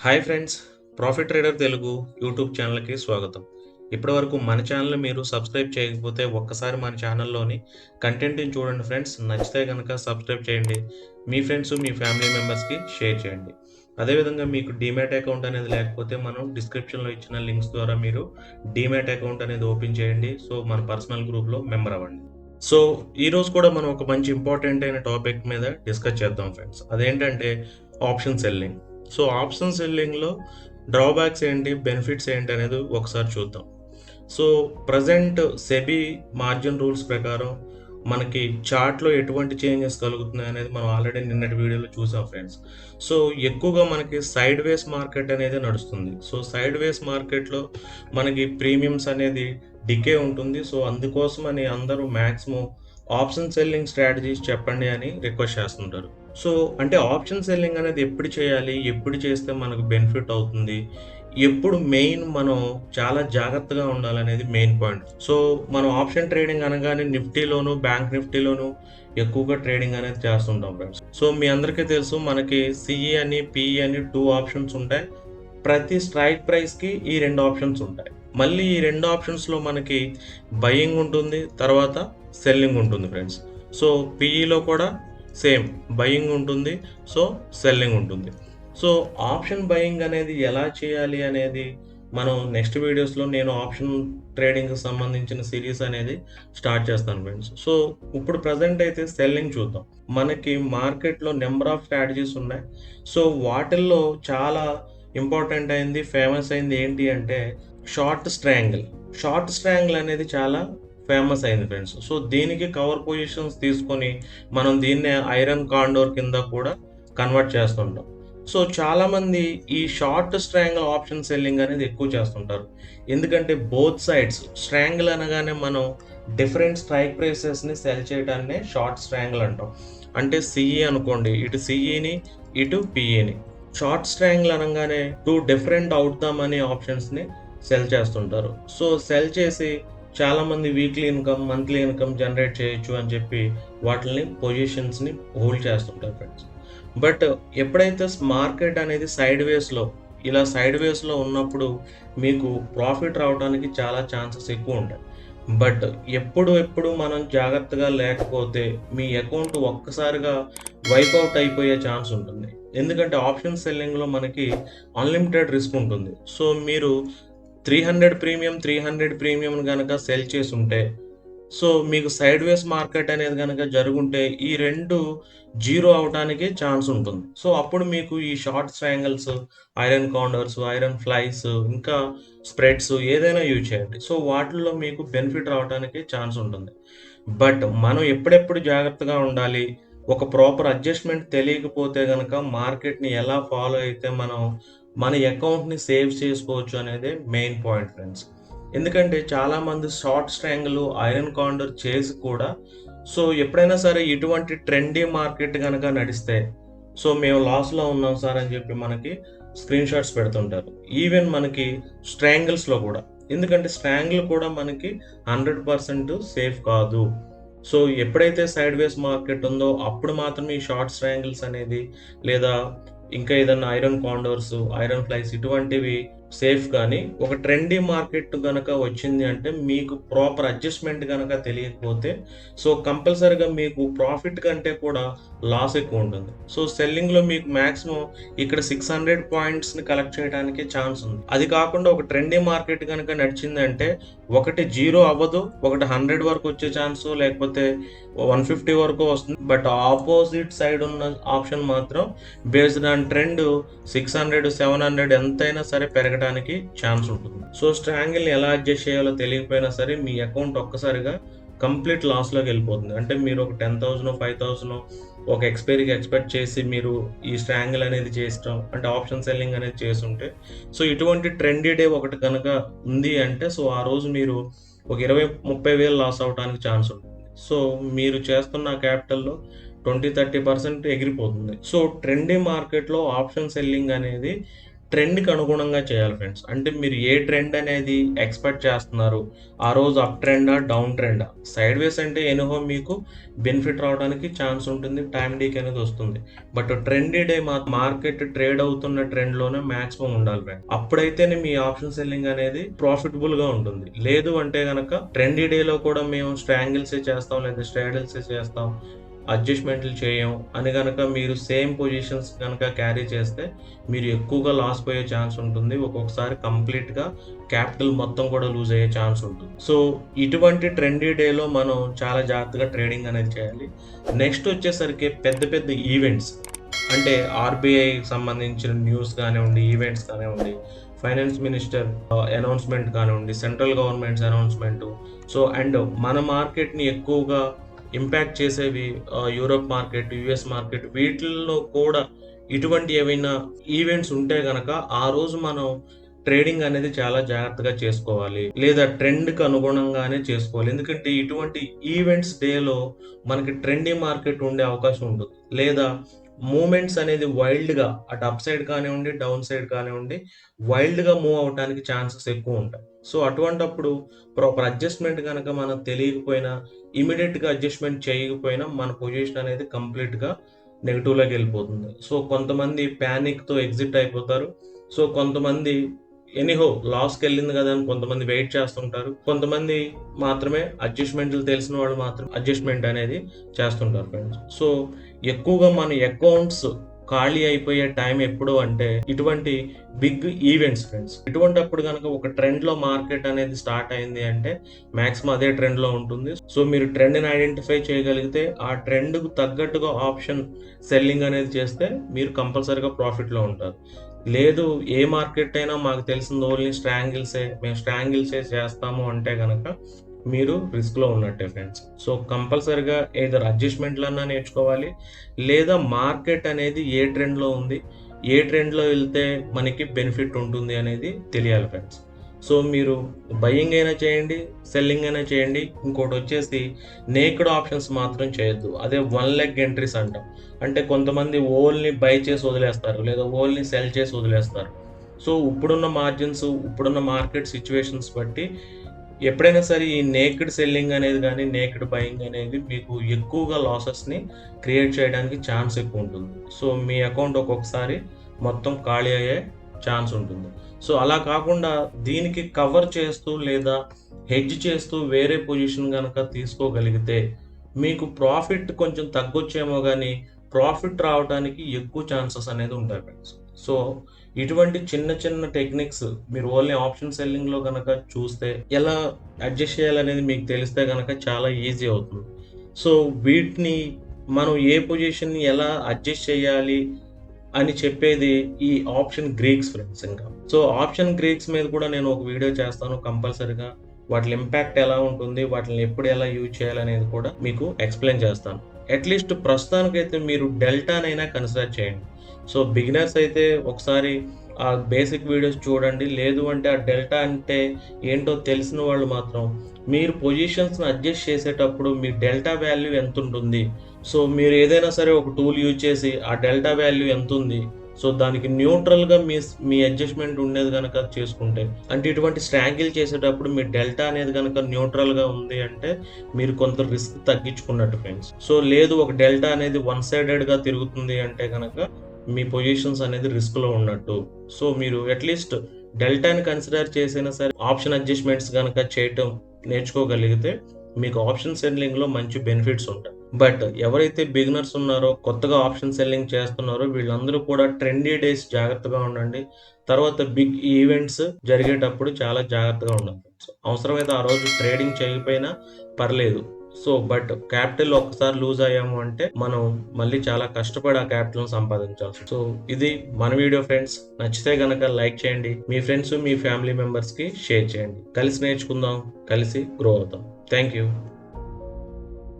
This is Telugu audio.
Hi friends, profit trader Telugu YouTube ఛానల్కి స్వాగతం. ఇప్పటివరకు మన ఛానల్ మీరు సబ్స్క్రైబ్ చేయకపోతే ఒక్కసారి మన ఛానల్లోని కంటెంట్ని చూడండి ఫ్రెండ్స్. నచ్చితే కనుక సబ్స్క్రైబ్ చేయండి. మీ ఫ్రెండ్స్, మీ ఫ్యామిలీ మెంబర్స్కి షేర్ చేయండి. అదేవిధంగా మీకు డీమ్యాట్ అకౌంట్ అనేది లేకపోతే మనం డిస్క్రిప్షన్లో ఇచ్చిన లింక్స్ ద్వారా మీరు డీమ్యాట్ అకౌంట్ అనేది ఓపెన్ చేయండి. సో మన పర్సనల్ గ్రూప్లో మెంబర్ అవ్వండి. సో ఈరోజు కూడా మనం ఒక మంచి ఇంపార్టెంట్ అయిన టాపిక్ మీద డిస్కస్ చేద్దాం ఫ్రెండ్స్. అదేంటంటే ఆప్షన్ సెల్లింగ్. సో ఆప్షన్ సెల్లింగ్లో డ్రాబ్యాక్స్ ఏంటి, బెనిఫిట్స్ ఏంటి అనేది ఒకసారి చూద్దాం. So present SEBI margin rules ప్రకారం మనకి చార్ట్లో ఎటువంటి చేంజెస్ కలుగుతున్నాయి అనేది మనం ఆల్రెడీ నిన్నటి వీడియోలో చూసాం ఫ్రెండ్స్. సో ఎక్కువగా మనకి సైడ్ వేస్ మార్కెట్ అనేది నడుస్తుంది. సో సైడ్ వేస్ మార్కెట్లో మనకి ప్రీమియమ్స్ అనేది డికే ఉంటుంది. సో అందుకోసమని అందరూ మ్యాక్సిమం ఆప్షన్ సెల్లింగ్ స్ట్రాటజీస్ చెప్పండి అని రిక్వెస్ట్ చేస్తుంటారు. సో అంటే ఆప్షన్ సెల్లింగ్ అనేది ఎప్పుడు చేయాలి, ఎప్పుడు చేస్తే మనకు బెనిఫిట్ అవుతుంది, ఎప్పుడు మెయిన్ మనం చాలా జాగ్రత్తగా ఉండాలనేది మెయిన్ పాయింట్. సో మనం ఆప్షన్ ట్రేడింగ్ అనగానే నిఫ్టీలోను, బ్యాంక్ నిఫ్టీలోను ఎక్కువగా ట్రేడింగ్ అనేది చేస్తుంటాం ఫ్రెండ్స్. సో మీ అందరికీ తెలుసు మనకి సిఈ అని, పిఈ అని 2 ఆప్షన్స్ ఉంటాయి. ప్రతి స్ట్రైక్ ప్రైస్కి ఈ 2 ఆప్షన్స్ ఉంటాయి. మళ్ళీ ఈ 2 ఆప్షన్స్లో మనకి బయింగ్ ఉంటుంది, తర్వాత సెల్లింగ్ ఉంటుంది ఫ్రెండ్స్. సో పిఈలో కూడా సేమ్ బయింగ్ ఉంటుంది, సో సెల్లింగ్ ఉంటుంది. సో ఆప్షన్ బయింగ్ అనేది ఎలా చేయాలి అనేది మనం నెక్స్ట్ వీడియోస్లో నేను ఆప్షన్ ట్రేడింగ్కి సంబంధించిన సిరీస్ అనేది స్టార్ట్ చేస్తాను ఫ్రెండ్స్. సో ఇప్పుడు ప్రజెంట్ అయితే సెల్లింగ్ చూద్దాం. మనకి మార్కెట్లో నెంబర్ ఆఫ్ స్ట్రాటజీస్ ఉన్నాయి. సో వాటిల్లో చాలా ఇంపార్టెంట్ అయింది, ఫేమస్ అయింది ఏంటి అంటే షార్ట్ స్ట్రాంగిల్. షార్ట్ స్ట్రాంగిల్ అనేది చాలా ఫేమస్ అయింది ఫ్రెండ్స్. సో దీనికి కవర్ పొజిషన్స్ తీసుకొని మనం దీన్నే ఐరన్ కాండోర్ కింద కూడా కన్వర్ట్ చేస్తుంటాం. సో చాలామంది ఈ షార్ట్ స్ట్రాంగిల్ ఆప్షన్ సెల్లింగ్ అనేది ఎక్కువ చేస్తుంటారు. ఎందుకంటే బోత్ సైడ్స్ స్ట్రాంగిల్ అనగానే మనం డిఫరెంట్ స్ట్రైక్ ప్రైసెస్ని సెల్ చేయడాన్నే షార్ట్ స్ట్రాంగిల్ అంటాం. అంటే సిఈ అనుకోండి, ఇటు సిఈని ఇటు పిఈని. షార్ట్ స్ట్రాంగిల్ అనగానే 2 డిఫరెంట్ అవుట్కమ్ అనే ఆప్షన్స్ని సెల్ చేస్తుంటారు. సో సెల్ చేసి చాలామంది weekly income, monthly income generate చేయొచ్చు అని చెప్పి వాటిని పొజిషన్స్ని హోల్డ్ చేస్తుంటారు ఫ్రెండ్స్. బట్ ఎప్పుడైతే మార్కెట్ అనేది ఇలా సైడ్ వేస్లో ఉన్నప్పుడు మీకు ప్రాఫిట్ రావడానికి చాలా ఛాన్సెస్ ఎక్కువ ఉంటాయి. బట్ ఎప్పుడు మనం జాగ్రత్తగా లేకపోతే మీ అకౌంట్ ఒక్కసారిగా వైప్అవుట్ అయిపోయే ఛాన్స్ ఉంటుంది. ఎందుకంటే ఆప్షన్ సెల్లింగ్లో మనకి అన్లిమిటెడ్ రిస్క్ ఉంటుంది. సో మీరు 300 ప్రీమియం కనుక సెల్ చేసి ఉంటే, సో మీకు సైడ్ వేస్ మార్కెట్ అనేది కనుక జరుగుంటే ఈ 2 జీరో అవడానికి ఛాన్స్ ఉంటుంది. సో అప్పుడు మీకు ఈ short strangles, iron condors, iron flies, ఇంకా స్ప్రెడ్స్ ఏదైనా యూజ్ చేయండి. సో వాటిల్లో మీకు బెనిఫిట్ రావడానికి ఛాన్స్ ఉంటుంది. బట్ మనం ఎప్పుడెప్పుడు జాగ్రత్తగా ఉండాలి, ఒక ప్రాపర్ అడ్జస్ట్మెంట్ తెలియకపోతే కనుక మార్కెట్ని ఎలా ఫాలో అయితే మనం మన అకౌంట్ని సేవ్ చేసుకోవచ్చు అనేది మెయిన్ పాయింట్ ఫ్రెండ్స్. ఎందుకంటే చాలామంది షార్ట్ స్ట్రాంగిల్, ఐరన్ కాండర్ చేసి కూడా సో ఎప్పుడైనా సరే ఇటువంటి ట్రెండీ మార్కెట్ కనుక నడిస్తే సో మేము లాస్లో ఉన్నాం సార్ అని చెప్పి మనకి స్క్రీన్ షాట్స్ పెడుతుంటారు. ఈవెన్ మనకి స్ట్రాంగిల్స్లో కూడా. ఎందుకంటే స్ట్రాంగిల్ కూడా మనకి 100% సేఫ్ కాదు. సో ఎప్పుడైతే సైడ్ వేస్ మార్కెట్ ఉందో అప్పుడు మాత్రమే ఈ షార్ట్ స్ట్రాంగిల్స్ అనేది, లేదా ఇంకా ఏదన్నా ఐరన్ కాండోర్స్, ఐరన్ ఫ్లైస్ ఇటువంటివి సేఫ్. కానీ ఒక ట్రెండీ మార్కెట్ కనుక వచ్చింది అంటే మీకు ప్రాపర్ అడ్జస్ట్మెంట్ కనుక తెలియకపోతే సో కంపల్సరీగా మీకు ప్రాఫిట్ కంటే కూడా లాస్ ఎక్కువ ఉంటుంది. సో సెల్లింగ్లో మీకు మ్యాక్సిమం ఇక్కడ 600 పాయింట్స్ని కలెక్ట్ చేయడానికి ఛాన్స్ ఉంది. అది కాకుండా ఒక ట్రెండీ మార్కెట్ కనుక నడిచిందంటే ఒకటి జీరో అవ్వదు, ఒకటి 100 వరకు వచ్చే ఛాన్స్, లేకపోతే 150 వరకు వస్తుంది. బట్ ఆపోజిట్ సైడ్ ఉన్న ఆప్షన్ మాత్రం బేస్డ్ ఆన్ ట్రెండ్ 600, 700 ఎంతైనా సరే పెరగడానికి ఛాన్స్ ఉంటుంది. సో స్ట్రాంగిల్ని ఎలా అడ్జస్ట్ చేయాలో తెలియకపోయినా సరే మీ అకౌంట్ ఒక్కసారిగా కంప్లీట్ లాస్లోకి వెళ్ళిపోతుంది. అంటే మీరు ఒక 10,000, 5,000 ఒక ఎక్స్పైరీకి ఎక్స్పెక్ట్ చేసి మీరు ఈ స్ట్రాంగిల్ అనేది చేస్తాం అంటే ఆప్షన్ సెల్లింగ్ అనేది చేస్తుంటే సో ఇటువంటి ట్రెండీ డే ఒకటి కనుక ఉంది అంటే సో ఆ రోజు మీరు ఒక 20-30 వేలు లాస్ అవడానికి ఛాన్స్ ఉంటుంది. సో మీరు చేస్తున్న క్యాపిటల్లో 20-30% ఎగిరిపోతుంది. సో ట్రెండీ మార్కెట్లో ఆప్షన్ సెల్లింగ్ అనేది ట్రెండ్‌కి అనుగుణంగా చేయాలి ఫ్రెండ్స్. అంటే మీరు ఏ ట్రెండ్ అనేది ఎక్స్‌పెక్ట్ చేస్తున్నారు? ఆ రోజు అప్ ట్రెండా? డౌన్ ట్రెండా? సైడ్‌వేస్ అంటే ఎనీహౌ మీకు బెనిఫిట్ రావడానికి ఛాన్స్ ఉంటుంది. టైమ్ డీకే అనేది వస్తుంది. But trendy day market trade అవుతున్న ట్రెండ్‌లోనే మాక్సిమం ఉండాలి ఫ్రెండ్స్. అప్పుడైతేనే మీ ఆప్షన్ సెల్లింగ్ అనేది ప్రాఫిటబుల్‌గా ఉంటుంది. లేదు అంటే గనక ట్రెండీ డేలో కూడా మేము స్ట్రాంగిల్సే చేస్తాం లేదా స్ట్రాడల్సే చేస్తాం. అడ్జస్ట్‌మెంట్లు చేయం అని గనక మీరు సేమ్ పొజిషన్స్ గనక క్యారీ చేస్తే మీరు ఎక్కువగా లాస్ పోయే ఛాన్స్ ఉంటుంది. ఒక్కొక్కసారి కంప్లీట్‌గా క్యాపిటల్ మొత్తం కూడా లూజ్ అయ్యే ఛాన్స్ ఉంటుంది. సో, ఇటువంటి ట్రెండీ డేలో మనం చాలా జాగ్రత్తగా ట్రేడింగ్ అనేది చేయాలి. నెక్స్ట్ వచ్చేసరికి పెద్ద పెద్ద ఈవెంట్స్ అంటే ఆర్‌బీఐకి సంబంధించిన న్యూస్ కానివ్వండి, ఈవెంట్స్ కానివ్వండి, ఫైనాన్స్ మినిస్టర్ అనౌన్స్‌మెంట్ కానివ్వండి, central governments announcement. So, and మన మార్కెట్‌ని ఎక్కువగా ఇంపాక్ట్ చేసేవి యూరోప్ మార్కెట్, యూఎస్ మార్కెట్ వీటిల్లో కూడా ఇటువంటి ఏవైనా ఈవెంట్స్ ఉంటే గనక ఆ రోజు మనం ట్రేడింగ్ అనేది చాలా జాగ్రత్తగా చేసుకోవాలి. లేదా ట్రెండ్‌కి అనుగుణంగానే చేసుకోవాలి. ఎందుకంటే ఇటువంటి ఈవెంట్స్ డేలో మనకి ట్రెండీ మార్కెట్ ఉండే అవకాశం ఉంటుంది. లేదా మూవ్‌మెంట్స్ అనేది వైల్డ్‌గా అటు అప్ సైడ్ కానివ్వండి, డౌన్ సైడ్ కానివ్వండి వైల్డ్‌గా మూవ్ అవ్వటానికి ఛాన్సెస్ ఎక్కువుంటాయి. సో, అటువంటప్పుడు ప్రాపర్ అడ్జస్ట్‌మెంట్ గనక మనకు తెలియకపోయినా ఇమ్మీడియేట్‌గా అడ్జస్ట్‌మెంట్ చేయకపోయినా మన పొజిషన్ అనేది కంప్లీట్‌గా నెగెటివ్‌లోకెళ్ళిపోతుంది. సో, కొంతమంది పానిక్‌తో ఎగ్జిట్ అయిపోతారు. సో, కొంతమంది ఎనీహౌ లాస్‌కెళ్ళింది గదా! అని కొంతమంది వెయిట్ చేస్తుంటారు. కొంతమంది మాత్రమే అడ్జస్ట్‌మెంట్లు తెలిసిన వాళ్ళు మాత్రం అడ్జస్ట్‌మెంట్ అనేది చేస్తుంటారు ఫ్రెండ్స్. సో, ఎక్కువగా మన అకౌంట్స్ ఖాళీ అయిపోయే టైం ఎప్పుడు అంటే ఇటువంటి బిగ్ ఈవెంట్స్ ఫ్రెండ్స్. ఇటువంటప్పుడు గనక ఒక ట్రెండ్‌లో మార్కెట్ అనేది స్టార్ట్ అయింది అంటే మాక్సిమం అదే ట్రెండ్‌లో ఉంటుంది. సో, మీరు ట్రెండ్‌ని ఐడెంటిఫై చేయగలిగితే ఆ ట్రెండ్‌కు తగ్గట్టుగా ఆప్షన్ సెల్లింగ్ అనేది చేస్తే మీరు కంపల్సరీగా ప్రాఫిట్‌లో ఉంటారు. లేదు ఏ మార్కెట్ అయినా మాకు తెలిసింది ఓన్లీ స్ట్రాంగిల్సే. మేము స్ట్రాంగిల్సే చేస్తాము అంటే గనక మీరు రిస్క్‌లో ఉన్నట్టే ఫ్రెండ్స్. సో, కంపల్సరీగా ఎయిదర్ అడ్జస్ట్‌మెంట్‌లన్నా నేర్చుకోవాలి. లేదా మార్కెట్ అనేది ఏ ట్రెండ్‌లో ఉంది, ఏ ట్రెండ్‌లో ఎళ్తే మనకి బెనిఫిట్ ఉంటుంది అనేది తెలియాలి ఫ్రెండ్స్. సో, మీరు బయింగ్ అయినా చేయండి, సెల్లింగ్ అయినా చేయండి. ఇంకోటొచ్చేసి నేక్డ్ ఆప్షన్స్ మాత్రం చేయొద్దు. అదే వన్ లెగ్ ఎంట్రీస్ అంటాం. అంటే కొంతమంది ఓన్లీ బై చేసి వదిలేస్తారు. లేదా ఓన్లీ సెల్ చేసి వదిలేస్తారు. సో, ఇప్పుడున్న మార్జిన్స్, ఇప్పుడున్న మార్కెట్ సిట్యుయేషన్స్ బట్టి ఎప్పుడైనా సరే ఈ నేక్డ్ సెల్లింగ్ అనేది గాని, నేక్డ్ బయింగ్ అనేది మీకు ఎక్కువగా లాసెస్‌ని క్రియేట్ చేయడానికి ఛాన్స్ ఎక్కువుంటుంది. సో, మీ అకౌంట్ ఒక్కొక్కసారి మొత్తం ఖాళీ అయ్యే ఛాన్స్ ఉంటుంది. సో, అలా కాకుండా దీనికి కవర్ చేస్తూ లేదా హెడ్జ్ చేస్తూ వేరే పొజిషన్ గనక తీసుకోగలిగితే మీకు ప్రాఫిట్ కొంచెం తగ్గొచ్చేమో గానీ, ప్రాఫిట్ రావటానికి ఎక్కువ ఛాన్సెస్ అనేది ఉంటాయి ఫ్రెండ్స్. సో, ఇటువంటి చిన్న చిన్న టెక్నిక్స్ మీరు ఓన్లీ ఆప్షన్ సెల్లింగ్‌లో గనక చూస్తే, ఎలా అడ్జస్ట్ చేయాలనేది మీకు తెలిస్తే గనక చాలా ఈజీ అవుతుంది. సో, వీటిని మనం ఏ పొజిషన్‌ని ఎలా అడ్జస్ట్ చేయాలి అని చెప్పేది ఈ ఆప్షన్ గ్రీక్స్ ఫ్రెండ్స్ ఇంకా. సో, ఆప్షన్ గ్రీక్స్ మీద కూడా నేను ఒక వీడియో చేస్తాను కంపల్సరీగా. వాటిల ఇంపాక్ట్ ఎలా ఉంటుంది? వాటిల్ని ఎప్పుడు ఎలా యూజ్ చేయాలనేది కూడా మీకు ఎక్స్‌ప్లెయిన్ చేస్తాను. అట్‌లీస్ట్ ప్రస్తుతానికైతే మీరు డెల్టానైనా కన్సిడర్ చేయండి. సో, బిగినర్స్ అయితే ఒకసారి ఆ బేసిక్ వీడియోస్ చూడండి. లేదు అంటే ఆ డెల్టా అంటే ఏంటో తెలిసిన వాళ్ళు మాత్రం మీరు పొజిషన్స్‌ని అడ్జస్ట్ చేసేటప్పుడు మీ డెల్టా వాల్యూ ఎంతుంటుంది? సో, మీరు ఏదైనా సరే ఒక టూల్ యూజ్ చేసి ఆ డెల్టా వాల్యూ ఎంతుంది? సో, దానికి న్యూట్రల్‌గా మీ అడ్జస్ట్‌మెంట్ ఉండేది గనక చేసుకుంటే, అంటే ఇటువంటి స్ట్రాగిల్ చేసేటప్పుడు మీ డెల్టా అనేది గనక న్యూట్రల్‌గా ఉంది అంటే, మీరు కొంత రిస్క్ తగ్గించుకున్నట్టు ఫ్రెండ్స్. సో, లేదు ఒక డెల్టా అనేది వన్ సైడెడ్‌గా తిరుగుతుంది అంటే గనక, మీ పొజిషన్స్ అనేది రిస్క్‌లో ఉన్నట్టు. సో, మీరు అట్‌లీస్ట్ డెల్టాని కన్సిడర్ చేసైనా సరే ఆప్షన్ అడ్జస్ట్‌మెంట్స్ గనక చేయటం నేర్చుకోగలిగితే, మీకు ఆప్షన్ సెల్లింగ్‌లో మంచి బెనిఫిట్స్ ఉంటాయి. బట్ ఎవరైతే బిగినర్స్ ఉన్నారో, కొత్తగా ఆప్షన్ సెల్లింగ్ చేస్తున్నారో వీళ్ళందరూ కూడా ట్రెండీ డేస్ జాగ్రత్తగా ఉండండి. తర్వాత బిగ్ ఈవెంట్స్ జరిగేటప్పుడు చాలా జాగ్రత్తగా ఉండాలి. సో, అవసరమైతే ఆ రోజు ట్రేడింగ్ చేయకపోయినా పర్లేదు. సో, బట్ క్యాపిటల్ ఒక్కసారి లూజ్ అయ్యాము అంటే, మనం మళ్ళీ చాలా కష్టపడి ఆ క్యాపిటల్‌ని సంపాదించాల్సి సో, ఇది మన వీడియో ఫ్రెండ్స్. నచ్చితే గనక లైక్ చేయండి. మీ ఫ్రెండ్స్, మీ ఫ్యామిలీ మెంబర్స్‌కి షేర్ చేయండి. కలిసి నేర్చుకుందాం. కలిసి గ్రో అవుదాం. Thank you.